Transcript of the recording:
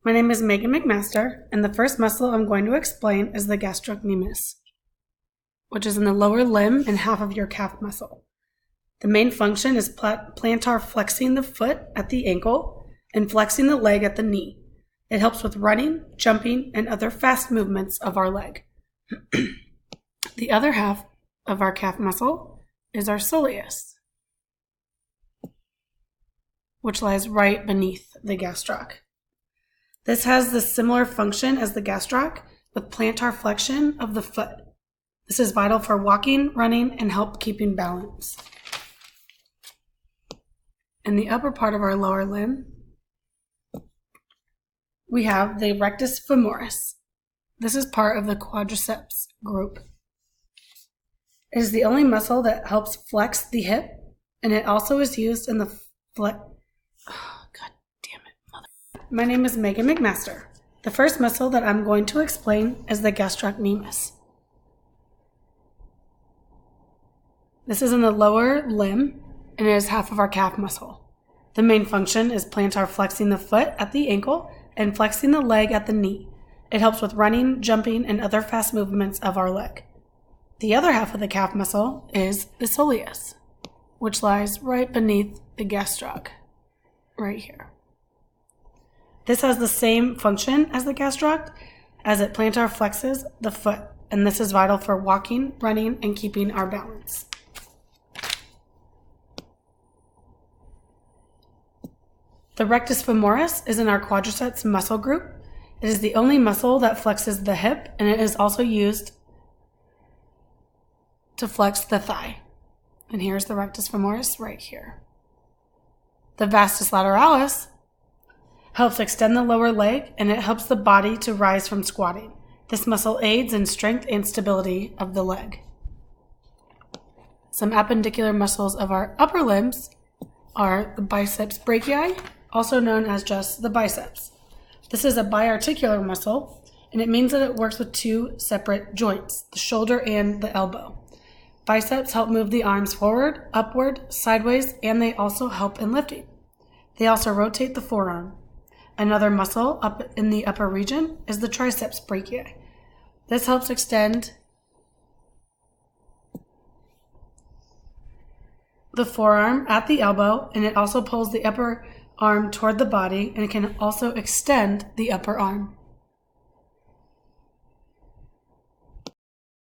My name is Megan McMaster, and the first muscle I'm going to explain is the gastrocnemius, which is in the lower limb and half of your calf muscle. The main function is plantar flexing the foot at the ankle and flexing the leg at the knee. It helps with running, jumping, and other fast movements of our leg. The other half of our calf muscle is our soleus, which lies right beneath the gastroc. This has the similar function as the gastroc with plantar flexion of the foot. This is vital for walking, running, and help keeping balance. In the upper part of our lower limb, we have the rectus femoris. This is part of the quadriceps group. It is the only muscle that helps flex the hip, and it also is used in the My name is Megan McMaster. The first muscle that I'm going to explain is the gastrocnemius. This is in the lower limb, and it is half of our calf muscle. The main function is plantar flexing the foot at the ankle and flexing the leg at the knee. It helps with running, jumping, and other fast movements of our leg. The other half of the calf muscle is the soleus, which lies right beneath the gastroc, right here. This has the same function as the gastroc, as it plantar flexes the foot, and this is vital for walking, running, and keeping our balance. The rectus femoris is in our quadriceps muscle group. It is the only muscle that flexes the hip, and it is also used to flex the thigh. And here's the rectus femoris right here. The vastus lateralis helps extend the lower leg, and it helps the body to rise from squatting. This muscle aids in strength and stability of the leg. Some appendicular muscles of our upper limbs are the biceps brachii, also known as just the biceps. This is a biarticular muscle, and it means that it works with two separate joints, the shoulder and the elbow. Biceps help move the arms forward, upward, sideways, and they also help in lifting. They also rotate the forearm. Another muscle up in the upper region is the triceps brachii. This helps extend the forearm at the elbow, and it also pulls the upper arm toward the body, and it can also extend the upper arm.